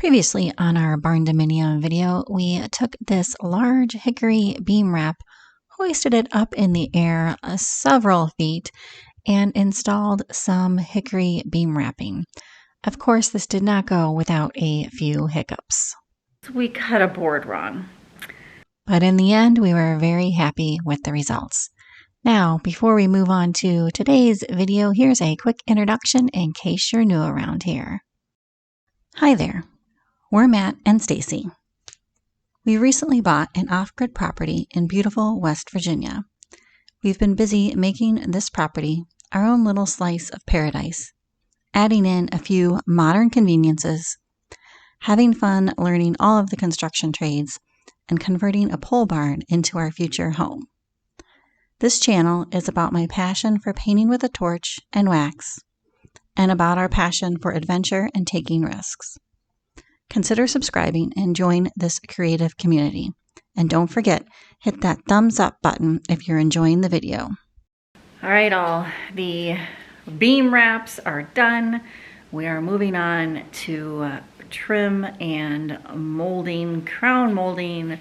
Previously on our barndominium video, we took this large hickory beam wrap, hoisted it up in the air several feet, and installed some hickory beam wrapping. Of course, this did not go without a few hiccups. We cut a board wrong. But in the end, we were very happy with the results. Now, before we move on to today's video, here's a quick introduction in case you're new around here. Hi there. We're Matt and Stacy. We recently bought an off-grid property in beautiful West Virginia. We've been busy making this property our own little slice of paradise, adding in a few modern conveniences, having fun learning all of the construction trades, and converting a pole barn into our future home. This channel is about my passion for painting with a torch and wax, and about our passion for adventure and taking risks. Consider subscribing and join this creative community. And don't forget, hit that thumbs up button if you're enjoying the video. All right, all the beam wraps are done. We are moving on to trim and molding, crown molding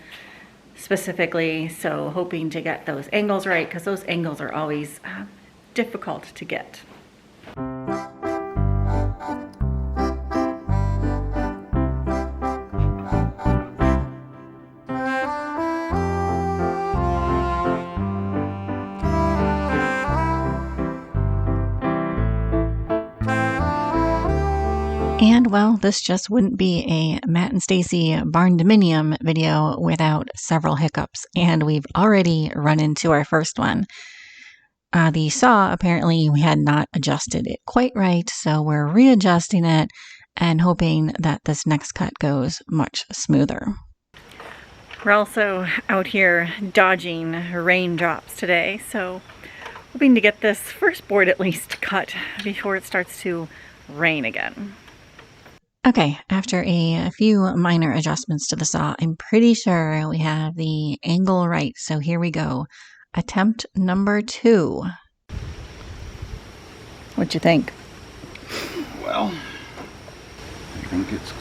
specifically. So hoping to get those angles right, because those angles are always difficult to get. And well, this just wouldn't be a Matt and Stacy barndominium video without several hiccups, and we've already run into our first one. The saw, apparently we had not adjusted it quite right, so we're readjusting it and hoping that this next cut goes much smoother. We're also out here dodging raindrops today, so hoping to get this first board at least cut before it starts to rain again. Okay, after a few minor adjustments to the saw, I'm pretty sure we have the angle right, so here we go. Attempt number 2. What'd you think? Well, I think it's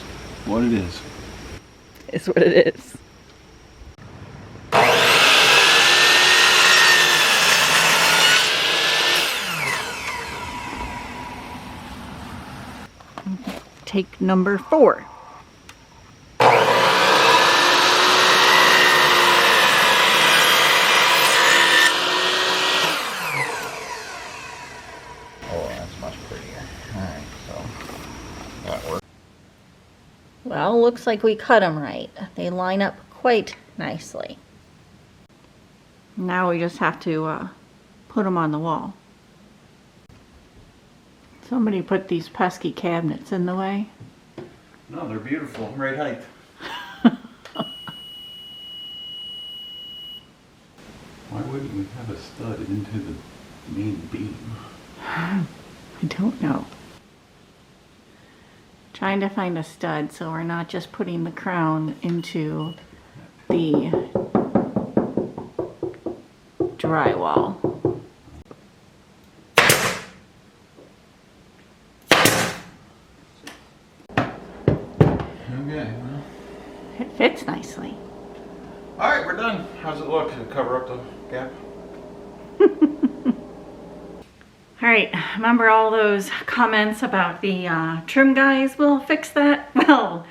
what it is. It's what it is. Take number 4. Oh, that's much prettier. Alright, so that works. Well, looks like we cut them right. They line up quite nicely. Now we just have to put them on the wall. Somebody put these pesky cabinets in the way. No, they're beautiful. Right height. Why wouldn't we have a stud into the main beam? I don't know. Trying to find a stud so we're not just putting the crown into the drywall. Okay, well. It fits nicely. Alright, we're done. How's it look? Does it cover up the gap? Alright, remember all those comments about the trim guys will fix that? Well,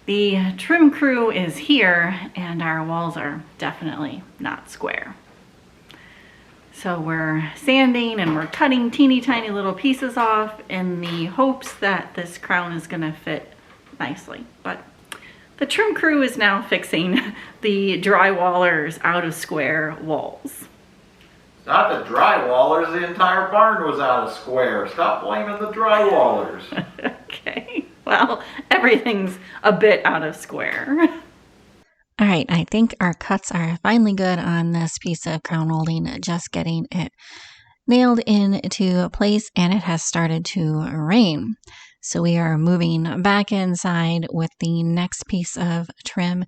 the trim crew is here and our walls are definitely not square. So we're sanding and we're cutting teeny tiny little pieces off in the hopes that this crown is going to fit nicely. But the trim crew is now fixing the drywallers out of square walls. Not the drywallers, the entire barn was out of square. Stop blaming the drywallers. Okay, well, everything's a bit out of square. All right, I think our cuts are finally good on this piece of crown molding, just getting it nailed into place, and it has started to rain. So we are moving back inside with the next piece of trim,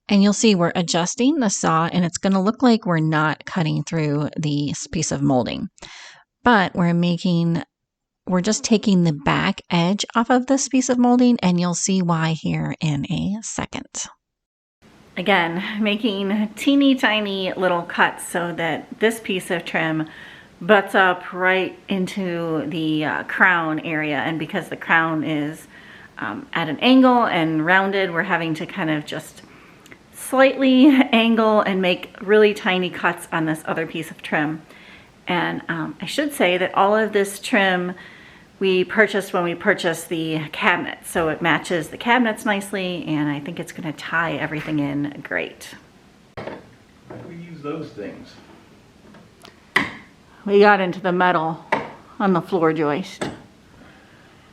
and you'll see we're adjusting the saw, and it's going to look like we're not cutting through the piece of molding, but we're making we're just taking the back edge off of this piece of molding, and you'll see why here in a second. Again, making teeny tiny little cuts so that this piece of trim butts up right into the crown area, and because the crown is at an angle and rounded, we're having to kind of just slightly angle and make really tiny cuts on this other piece of trim. And I should say that all of this trim we purchased when we purchased the cabinet, so it matches the cabinets nicely, and I think it's going to tie everything in great. Why do we use those things? We got into the metal on the floor joist.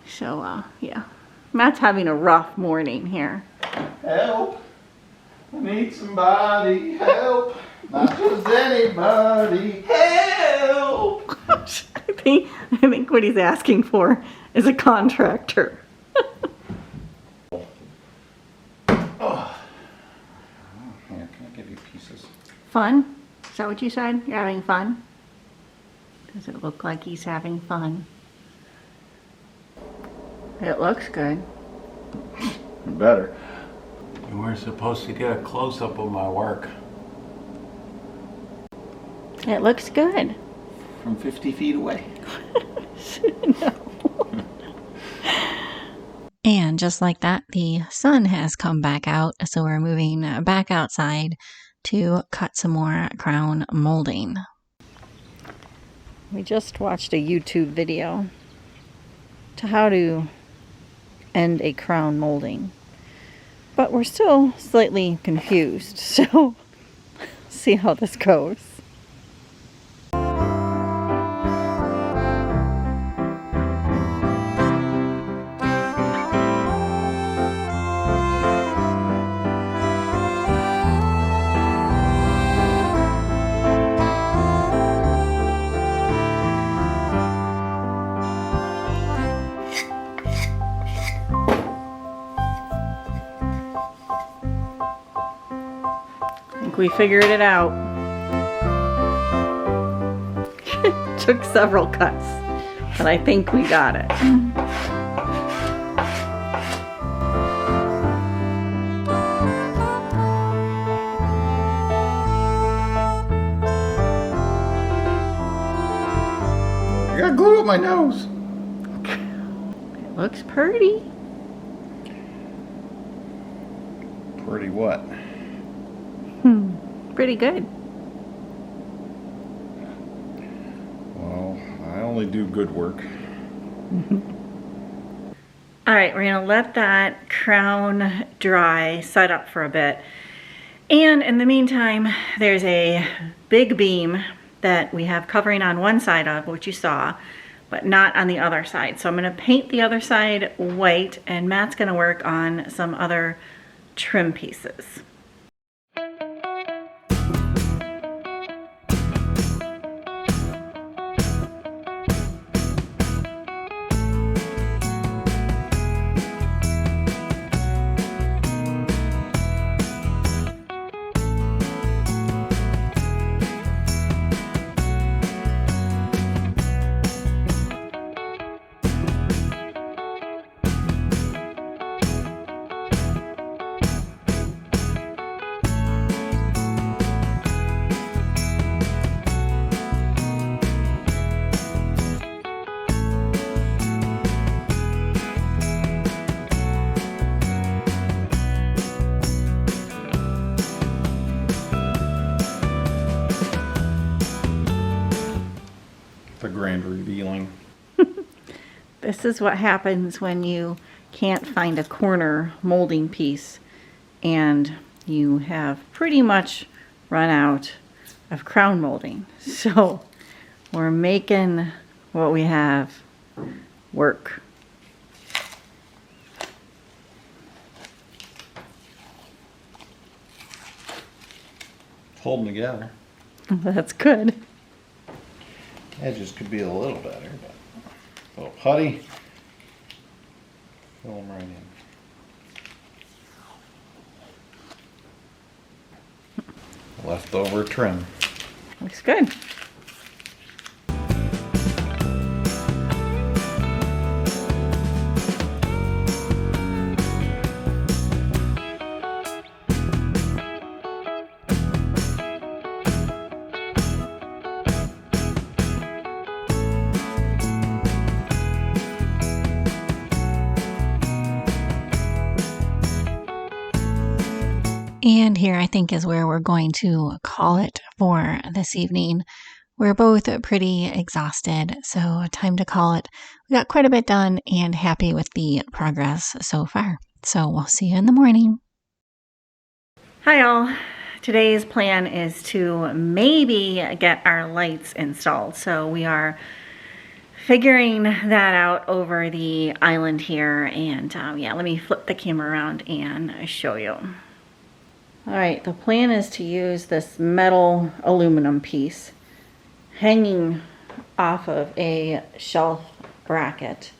So yeah, Matt's having a rough morning here. Help! I need somebody. Help! Not just anybody. Help! I think what he's asking for is a contractor. Oh. Here, can I give you pieces? Fun? Is that what you said? You're having fun? Does it look like he's having fun? It looks good. Better. You weren't supposed to get a close-up of my work. It looks good. From 50 feet away. No. And just like that, the sun has come back out, so we're moving back outside to cut some more crown molding. We just watched a YouTube video to how to end a crown molding, but we're still slightly confused, so see how this goes. We figured it out. Took several cuts, but I think we got it. I got glue up my nose. It looks pretty. Pretty what? Pretty good. Well, I only do good work. All right, we're gonna let that crown dry, set up for a bit. And in the meantime, there's a big beam that we have covering on one side of, which you saw, but not on the other side. So I'm gonna paint the other side white, and Matt's gonna work on some other trim pieces. The grand revealing. This is what happens when you can't find a corner molding piece and you have pretty much run out of crown molding. So we're making what we have work. Holding together. That's good. Edges could be a little better, but a little putty. Fill them right in. Leftover trim. Looks good. And here I think is where we're going to call it for this evening. We're both pretty exhausted, so time to call it. We got quite a bit done and happy with the progress so far. So we'll see you in the morning. Hi all. Today's plan is to maybe get our lights installed. So we are figuring that out over the island here. And yeah, let me flip the camera around and show you. All right, the plan is to use this metal aluminum piece hanging off of a shelf bracket.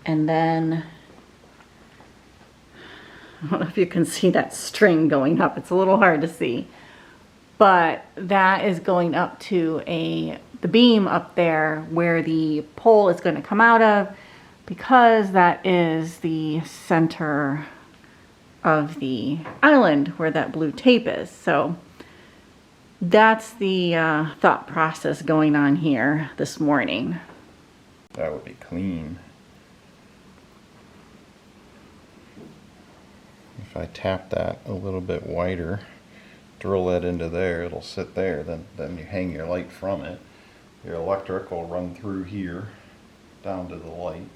And then, I don't know if you can see that string going up. It's a little hard to see. But that is going up to the beam up there where the pole is going to come out of, because that is the center of the island where that blue tape is. So that's the thought process going on here this morning. That would be clean. If I tap that a little bit wider, drill that into there, it'll sit there, then you hang your light from it. Your electric will run through here down to the light.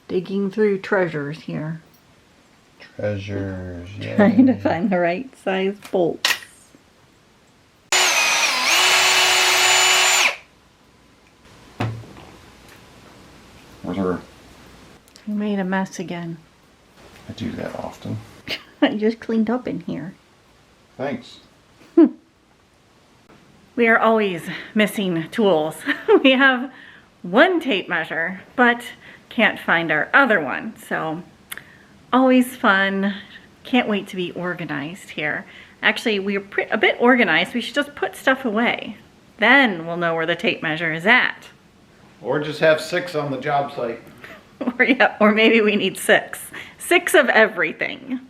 Digging through treasures here. Treasures, yeah. Trying to find the right size bolts. Whatever. You made a mess again. I do that often. I just cleaned up in here. Thanks. We are always missing tools. We have one tape measure, but can't find our other one. So always fun. Can't wait to be organized here. Actually, we're a bit organized. We should just put stuff away. Then we'll know where the tape measure is at. Or just have 6 on the job site. Or maybe we need 6. 6 of everything.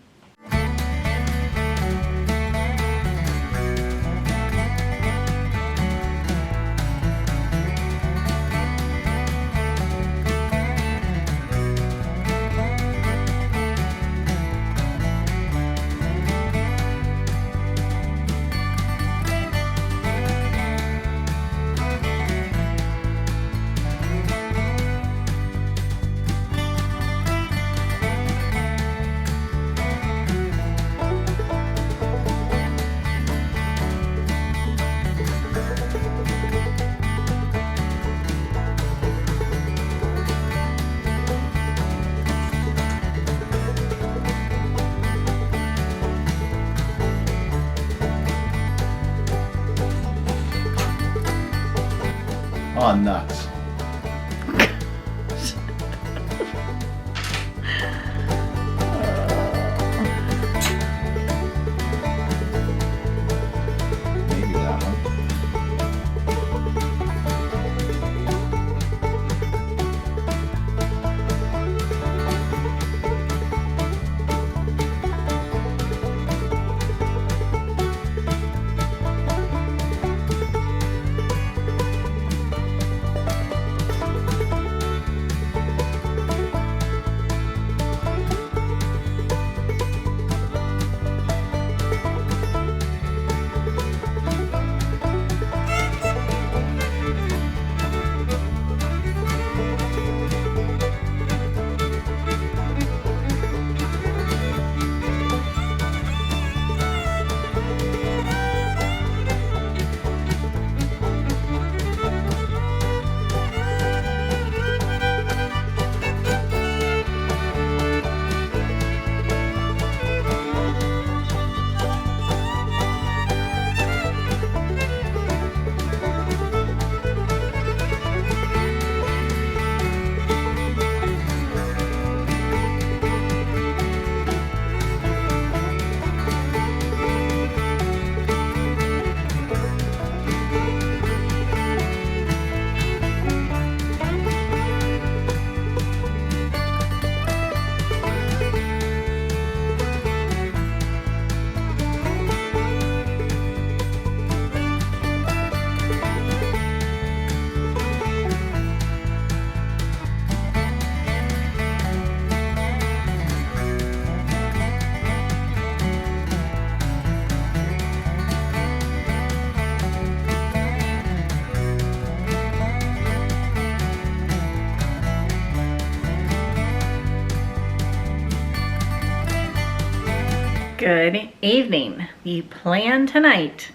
Good evening. The plan tonight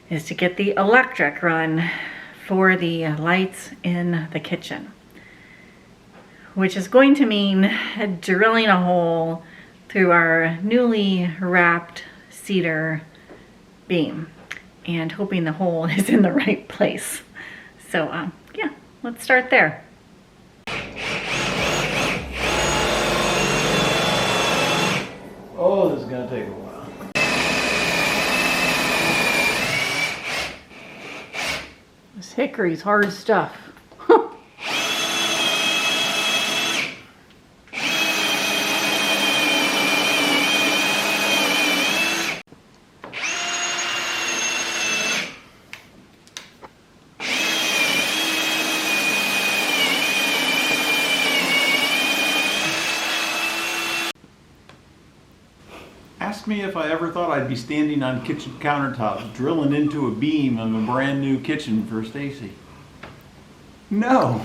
is to get the electric run for the lights in the kitchen, which is going to mean drilling a hole through our newly wrapped cedar beam and hoping the hole is in the right place. So yeah, let's start there. Oh, this is gonna take a while. This hickory's hard stuff. Ask me if I ever thought I'd be standing on kitchen countertops drilling into a beam of a brand new kitchen for Stacy. No,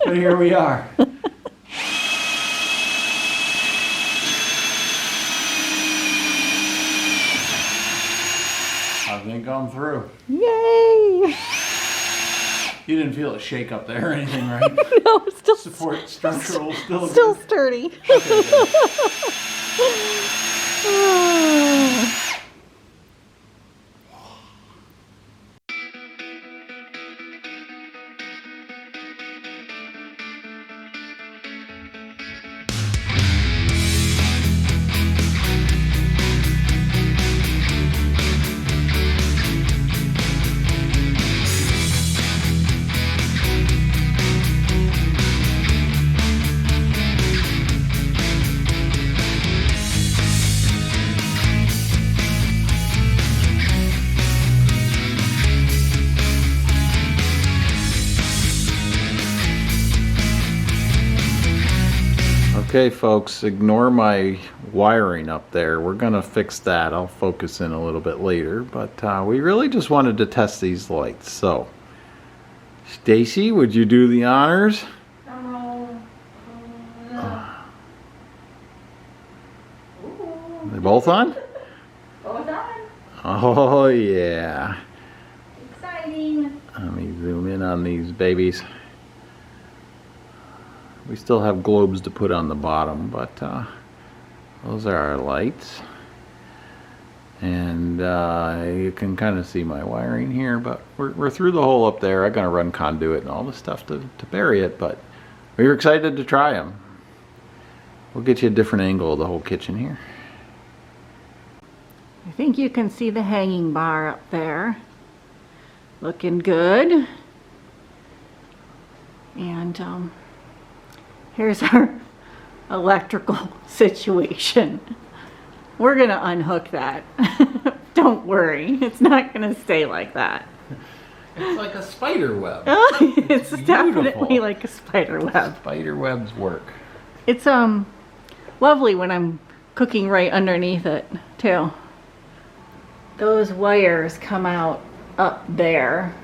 but here we are. I think I'm through. Yay! You didn't feel it shake up there or anything, right? No, it's still Support structural still good? sturdy. Okay, good. Okay folks, ignore my wiring up there. We're gonna fix that. I'll focus in a little bit later, but we really just wanted to test these lights. So, Stacy, would you do the honors? They're both on? Both on. Oh yeah. Exciting. Let me zoom in on these babies. We still have globes to put on the bottom, but those are our lights. And you can kind of see my wiring here, but we're through the hole up there. I'm gonna run conduit and all the stuff to bury it, but we were excited to try them. We'll get you a different angle of the whole kitchen here. I think you can see the hanging bar up there. Looking good. And here's our electrical situation. We're gonna unhook that. Don't worry, it's not gonna stay like that. It's like a spider web. It's definitely like a spider web. Spider webs work. It's lovely when I'm cooking right underneath it too. Those wires come out up there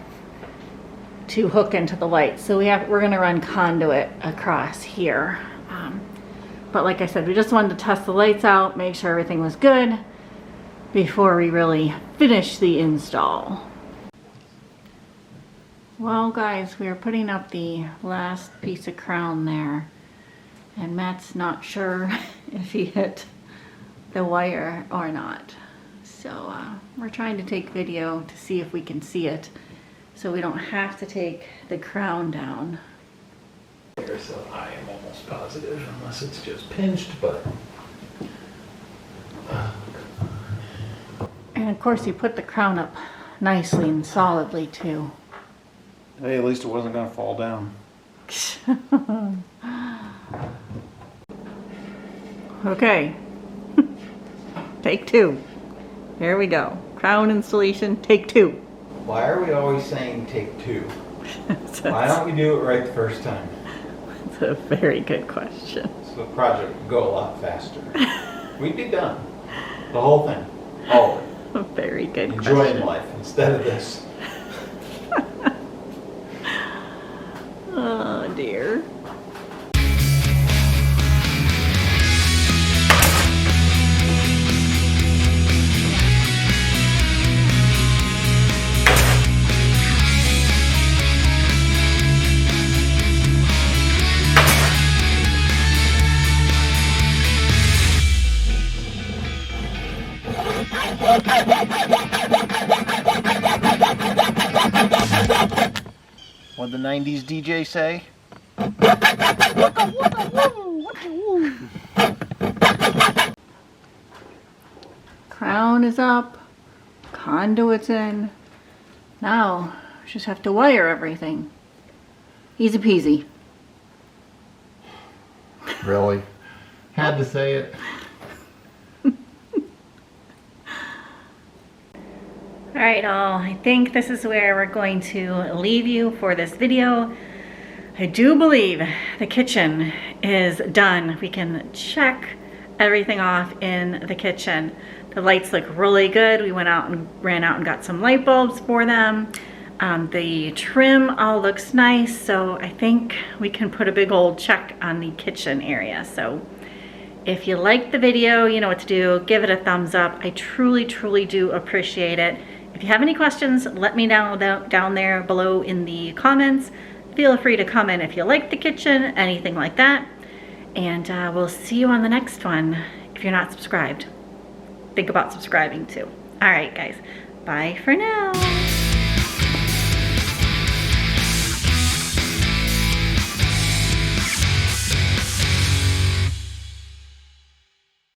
to hook into the light. So we're gonna run conduit across here. But like I said, we just wanted to test the lights out, make sure everything was good before we really finish the install. Well guys, we are putting up the last piece of crown there, and Matt's not sure if he hit the wire or not. So we're trying to take video to see if we can see it, so we don't have to take the crown down. So I am almost positive, unless it's just pinched, but... And of course you put the crown up nicely and solidly too. Hey, at least it wasn't gonna fall down. Okay. Take two. Here we go. Crown installation, take two. Why are we always saying take two? Why don't we do it right the first time? That's a very good question. So the project would go a lot faster. We'd be done. The whole thing. All of it. A very good Enjoying question. life instead of this. Oh dear. the 90s DJ say? Crown is up, conduit's in. Now, just have to wire everything. Easy peasy. Really? Had to say it. Alright all, I think this is where we're going to leave you for this video. I do believe the kitchen is done. We can check everything off in the kitchen. The lights look really good. We ran out and got some light bulbs for them. The trim all looks nice, so I think we can put a big old check on the kitchen area. So if you liked the video, you know what to do. Give it a thumbs up. I truly, truly do appreciate it. If you have any questions, let me know down there below in the comments. Feel free to comment if you like the kitchen, anything like that. And we'll see you on the next one. If you're not subscribed, think about subscribing too. All right, guys. Bye for now.